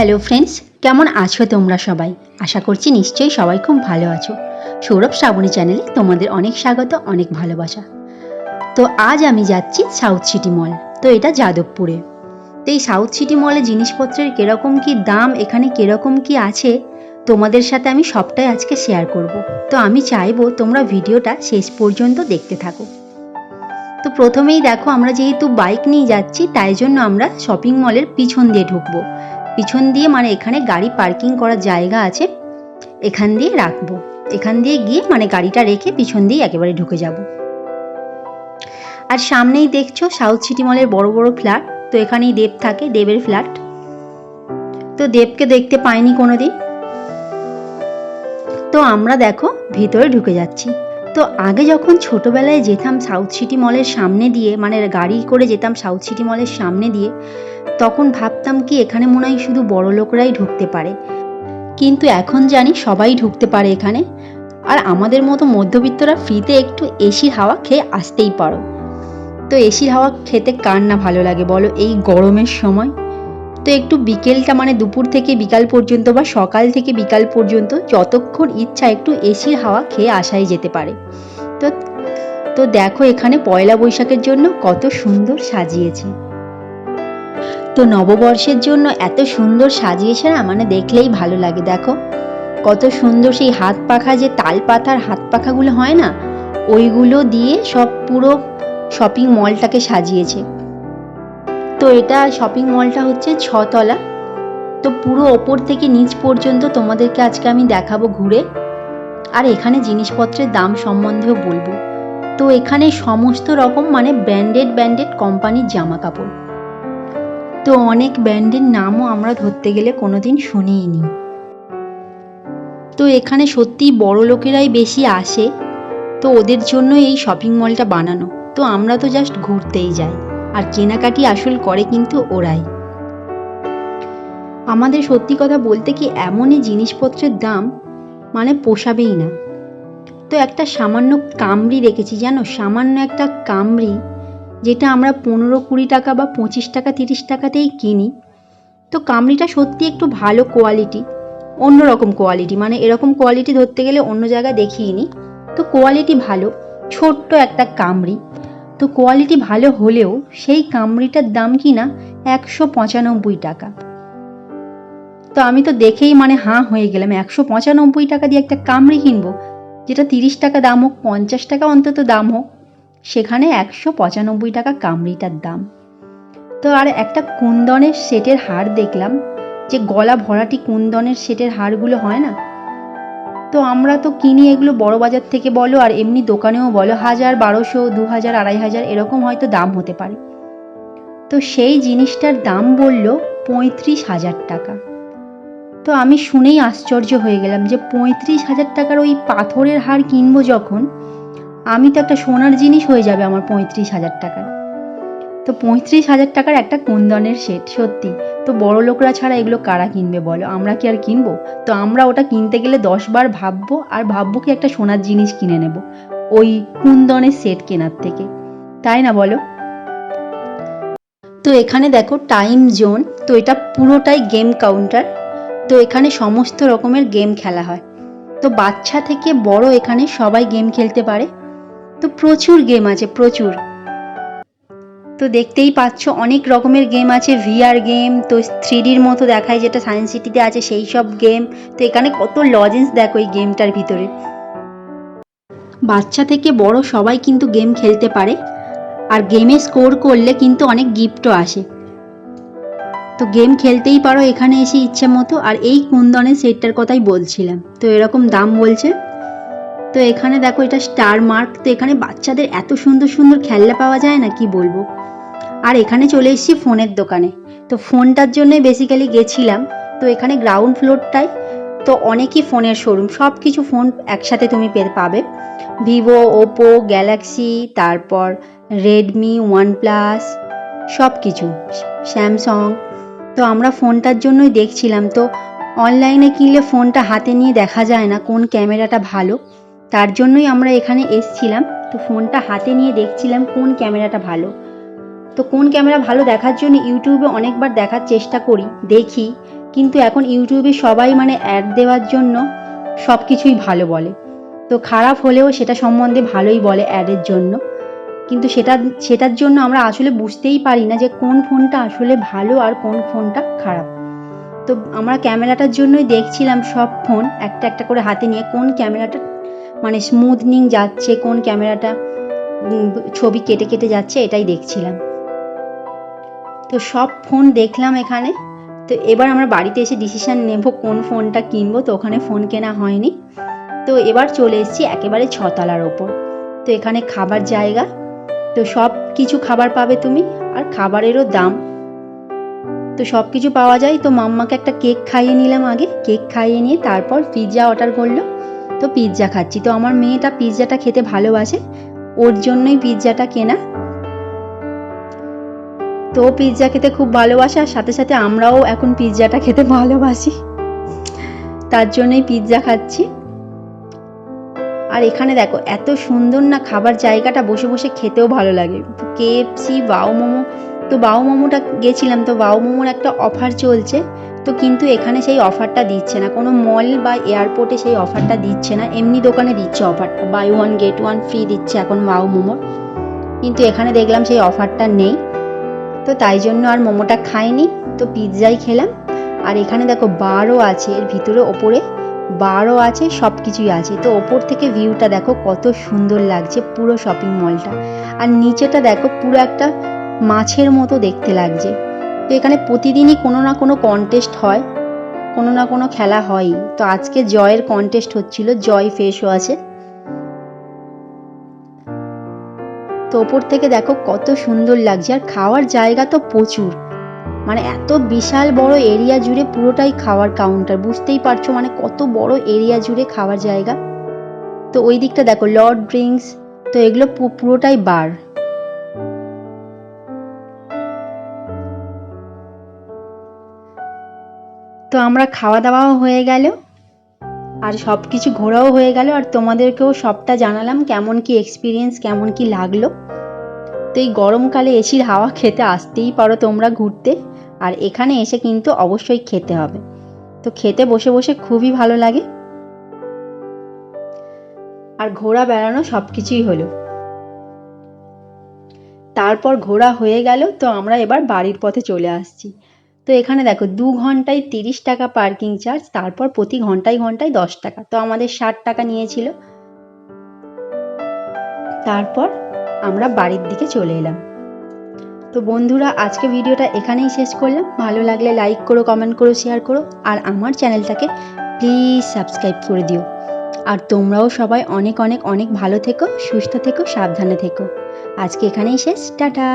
Hello friends, কেমন আছো তোমরা সবাই? আশা করছি নিশ্চয়ই সবাই খুব ভালো আছো। সৌরভ শ্রাবণী চ্যানেলে তোমাদের অনেক স্বাগত, অনেক ভালোবাসা। তো আজ আমি যাচ্ছি সাউথ সিটি মল। তো এটা যাদবপুরে। তো এই সাউথ সিটি মলে জিনিসপত্রের কীরকম কী দাম, এখানে কীরকম কী আছে, তোমাদের সাথে আমি সবটাই আজকে শেয়ার করব। তো আমি চাইবো তোমরা ভিডিওটা শেষ পর্যন্ত দেখতে থাকো। তো প্রথমেই দেখো, আমরা যেহেতু বাইক নিয়ে যাচ্ছি তাই জন্য আমরা শপিং মলের পিছন দিয়ে ঢুকবো। পিছন দিয়ে মানে এখানে গাড়ি পার্কিং করার জায়গা আছে, এখান দিয়ে রাখবো। এখান দিয়ে গিয়ে মানে গাড়িটা রেখে পিছন দিয়ে একেবারে ঢুকে যাব। আর সামনেই দেখছো সাউথ সিটি মলের বড় বড় ফ্ল্যাট। তো এখানেই দেব থাকে, দেবের ফ্ল্যাট। তো দেবকে দেখতে পাইনি কোনোদিন। তো আমরা দেখো ভিতরে ঢুকে যাচ্ছি। তো আগে যখন ছোটবেলায় যেতাম সাউথ সিটি মলের সামনে দিয়ে, মানে গাড়ি করে যেতাম সাউথ সিটি মলের সামনে দিয়ে, তখন ভাবতাম কি এখানে মনে হয় শুধু বড় লোকরাই ঢুকতে পারে, কিন্তু এখন জানি সবাই ঢুকতে পারে এখানে। আর আমাদের মতো মধ্যবিত্তরা ফ্রিতে একটু এসির হাওয়া খেয়ে আসতেই পারো। তো এসির হাওয়া খেতে কার না ভালো লাগে বলো এই গরমের সময়? তো একটু বিকেলটা মানে দুপুর থেকে বিকাল পর্যন্ত বা সকাল থেকে বিকাল পর্যন্ত যতক্ষণ ইচ্ছা একটু এসির হাওয়া খেয়ে আসাই যেতে পারে। তো তো দেখো এখানে পয়লা বৈশাখের জন্য কত সুন্দর সাজিয়েছে। তো নববর্ষের জন্য এত সুন্দর সাজিয়েছে না, মানে দেখলেই ভালো লাগে। দেখো কত সুন্দর সেই হাত পাখা, যে তাল পাতার হাত পাখাগুলো হয় না, ওইগুলো দিয়ে সব পুরো শপিং মলটাকে সাজিয়েছে। তো এটা শপিং মলটা হচ্ছে 6 তলা। তো পুরো ওপর থেকে নিচ পর্যন্ত তোমাদেরকে আজকে আমি দেখাবো ঘুরে। আর এখানে জিনিসপত্রের দাম সম্বন্ধেও বলবো। তো এখানে সমস্ত রকম মানে ব্র্যান্ডেড কোম্পানির জামা কাপড়। তো অনেক ব্র্যান্ডের নামও আমরা ধরতে গেলে কোনোদিন শুনিনি। তো এখানে সত্যি বড় লোকেরাই বেশি আসে, তো ওদের জন্য এই শপিং মলটা বানানো। তো আমরা তো জাস্ট ঘুরতেই যাই, আর কেনাকাটি আসল করে কিন্তু ওরাই। আমাদের সত্যি কথা বলতে কি এমনই জিনিসপত্রের দাম মানে পোষাবেই না। তো একটা সামান্য কামড়ি রেখেছি জানো, সামান্য একটা কামড়ি, যেটা আমরা 15-20 টাকা বা 25 টাকা 30 টাকাতেই কিনি। তো কামড়িটা সত্যি একটু ভালো কোয়ালিটি, অন্যরকম কোয়ালিটি, মানে এরকম কোয়ালিটি ধরতে গেলে অন্য জায়গায় দেখিনি। তো কোয়ালিটি ভালো, ছোট্ট একটা কামড়ি। তো কোয়ালিটি ভালো হলেও সেই কামড়িটার দাম কিনা 195 টাকা। তো আমি তো দেখেই মানে হাঁ হয়ে গেলাম, 195 টাকা দিয়ে একটা কামড়ি কিনবো, যেটা 30 টাকা দাম হোক, 50 টাকা অন্তত দাম হোক, সেখানে 195 টাকা কামড়িটার দাম। তো আর একটা কুন্দনের সেটের হার দেখলাম, যে গলা ভরাটি কুন্দনের সেটের হারগুলো হয় না, তো আমরা তো কিনি এগুলো বড় বাজার থেকে বলো আর এমনি দোকানেও বলো 1000, 1200, 2000, 2500 এরকম হয়তো দাম হতে পারে। তো সেই জিনিসটার দাম বললো 35,000 টাকা। তো আমি শুনেই আশ্চর্য হয়ে গেলাম যে 35,000 টাকার ওই পাথরের হার কিনবো যখন, আমি তো একটা সোনার জিনিস হয়ে যাবে আমার 35,000 টাকায়। তো 35,000 টাকার একটা কুন্দনের সেট, সত্যি তো বড় লোকরা ছাড়া এগুলো কারা কিনবে বলো? আমরা কি আর কিনবো? তো আমরা ওটা কিনতে গেলে 10 বার ভাববো, আর ভাববো কি একটা সোনার জিনিস কিনে নেব ওই কুন্দনের সেট কেনার থেকে, তাই না বলো? তো এখানে দেখো টাইম জোন, তো এটা পুরোটাই গেম কাউন্টার। তো এখানে সমস্ত রকমের গেম খেলা হয়। তো বাচ্চা থেকে বড় এখানে সবাই গেম খেলতে পারে। তো প্রচুর গেম আছে, প্রচুর। তো দেখতেই পাচ্ছ অনেক রকমের গেম আছে, ভিআর গেম, তো 3Dর মতো দেখায় যেটা সায়েন্স সিটিতে আছে সেই সব গেম। তো এখানে কত লজেন্স দেখো এই গেমটার ভিতরে। বাচ্চা থেকে বড় সবাই কিন্তু গেম খেলতে পারে, আর গেমে স্কোর করলে কিন্তু অনেক গিফটও আসে। তো গেম খেলতেই পারো এখানে এসে ইচ্ছে মতো। আর এই কুন্দনের সেটটার কথাই বলছিলাম, তো এরকম দাম বলছে। তো এখানে দেখো এটা স্টার মার্ক। তো এখানে বাচ্চাদের এত সুন্দর সুন্দর খেলনা পাওয়া যায় না, কি বলবো। আর এখানে চলে এসেছি ফোনের দোকানে। তো ফোনটার জন্যই বেসিক্যালি গেছিলাম। তো এখানে গ্রাউন্ড ফ্লোরটায় তো অনেকই ফোনের শোরুম, সব কিছু ফোন একসাথে তুমি পাবে। ভিভো, ওপো, গ্যালাক্সি, তারপর রেডমি, ওয়ানপ্লাস, সব কিছু, স্যামসং। তো আমরা ফোনটার জন্যই দেখছিলাম। তো অনলাইনে কিনলে ফোনটা হাতে নিয়ে দেখা যায় না কোন ক্যামেরাটা ভালো, তার জন্যই আমরা এখানে এসছিলাম। তো ফোনটা হাতে নিয়ে দেখছিলাম কোন ক্যামেরাটা ভালো। তো কোন ক্যামেরা ভালো দেখার জন্য ইউটিউবে অনেকবার দেখার চেষ্টা করি, দেখি, কিন্তু এখন ইউটিউবে সবাই মানে অ্যাড দেওয়ার জন্য সব কিছুই ভালো বলে, তো খারাপ হলেও সেটা সম্বন্ধে ভালোই বলে অ্যাডের জন্য। কিন্তু সেটার জন্য আমরা আসলে বুঝতেই পারি না যে কোন ফোনটা আসলে ভালো আর কোন ফোনটা খারাপ। তো আমরা ক্যামেরাটার জন্যই দেখছিলাম সব ফোন একটা একটা করে হাতে নিয়ে, কোন ক্যামেরাটা মানে স্মুথনিং যাচ্ছে, কোন ক্যামেরাটা ছবি কেটে কেটে যাচ্ছে, এটাই দেখছিলাম। তো সব ফোন দেখলাম এখানে। তো এবার আমরা বাড়িতে এসে ডিসিশন নেব কোন ফোনটা কিনবো। তো ওখানে ফোন কেনা হয়নি। তো এবার চলে এসেছি একেবারে 6 তলার ওপর। তো এখানে খাবার জায়গা, তো সব কিছু খাবার পাবে তুমি, আর খাবারেরও দাম। তো সব কিছু পাওয়া যায়। তো মাম্মাকে একটা কেক খাইয়ে নিলাম আগে, কেক খাইয়ে নিয়ে তারপর পিৎজা অর্ডার করলো। তো পিৎজা খাচ্ছি। তো আমার মেয়েটা পিৎজাটা খেতে ভালোবাসে, ওর জন্যই পিৎজাটা কেনা। তো পিৎজা খেতে খুব ভালোবাসে, আর সাথে সাথে আমরাও এখন পিৎজাটা খেতে ভালোবাসি, তার জন্যই পিৎজা খাচ্ছি। আর এখানে দেখো এত সুন্দর না খাবার জায়গাটা, বসে বসে খেতেও ভালো লাগে। তো কেএফসি, বাউ মোমো, তো বাউ মোমোটা গেছিলাম, তো বাউ মোমোর একটা অফার চলছে। তো কিন্তু এখানে সেই অফারটা দিচ্ছে না, কোনো মল বা এয়ারপোর্টে সেই অফারটা দিচ্ছে না, এমনি দোকানে দিচ্ছে অফারটা, buy one get one free দিচ্ছে এখন বাউ মোমোর। কিন্তু এখানে দেখলাম সেই অফারটা নেই, তো তাই জন্য আর মোমোটা খাইনি, তো পিৎজাই খেলাম। আর এখানে দেখো বারও আছে, এর ভিতরে ওপরে বারও আছে, সব কিছুই আছে। তো ওপর থেকে ভিউটা দেখো কত সুন্দর লাগছে পুরো শপিং মলটা। আর নিচেটা দেখো পুরো একটা মাছের মতো দেখতে লাগছে। তো এখানে প্রতিদিনই কোনো না কোনো কন্টেস্ট হয়, কোনো না কোনো খেলা হয়ই। তো আজকে জয়ের কন্টেস্ট হচ্ছিল, জয় ফেস ওয়াশে। তো ওপর থেকে দেখো কত সুন্দর লাগছে। আর খাওয়ার জায়গা তো প্রচুর, মানে এত বিশাল বড় এরিয়া জুড়ে পুরোটাই খাওয়ার কাউন্টার, বুঝতেই পারছো মানে কত বড় এরিয়া জুড়ে খাওয়ার জায়গা। তো ওই দিকটা দেখো লর্ড ড্রিঙ্কস, তো এগুলো পুরোটাই বার। তো আমরা খাওয়া দাওয়াও হয়ে গেল, আর সব কিছু ঘোরাও হয়ে গেল, আর তোমাদেরকেও সবটা জানালাম কেমন কি এক্সপিরিয়েন্স, কেমন কি লাগলো। তো এই গরমকালে এসির হাওয়া খেতে আসতেই পারো তোমরা ঘুরতে, আর এখানে এসে কিন্তু অবশ্যই খেতে হবে। তো খেতে বসে বসে খুবই ভালো লাগে, আর ঘোরা বেড়ানো সব কিছুই হলো। তারপর ঘোরা হয়ে গেল, তো আমরা এবার বাড়ির পথে চলে আসছি। তো এখানে দেখো 2 ঘন্টায় 30 টাকা পার্কিং চার্জ, তারপর প্রতি ঘন্টায় ঘন্টায় 10 টাকা, তো আমাদের 60 টাকা নিয়েছিল। তারপর আমরা বাড়ির দিকে চলে এলাম। তো বন্ধুরা, আজকে ভিডিওটা এখানেই শেষ করলাম। ভালো লাগলে লাইক করো, কমেন্ট করো, শেয়ার করো, আর আমার চ্যানেলটাকে প্লিজ সাবস্ক্রাইব করে দিও। আর তোমরাও সবাই অনেক অনেক অনেক ভালো থেকো, সুস্থ থেকো, সাবধানে থেকো। আজকে এখানেই শেষ, টাটা।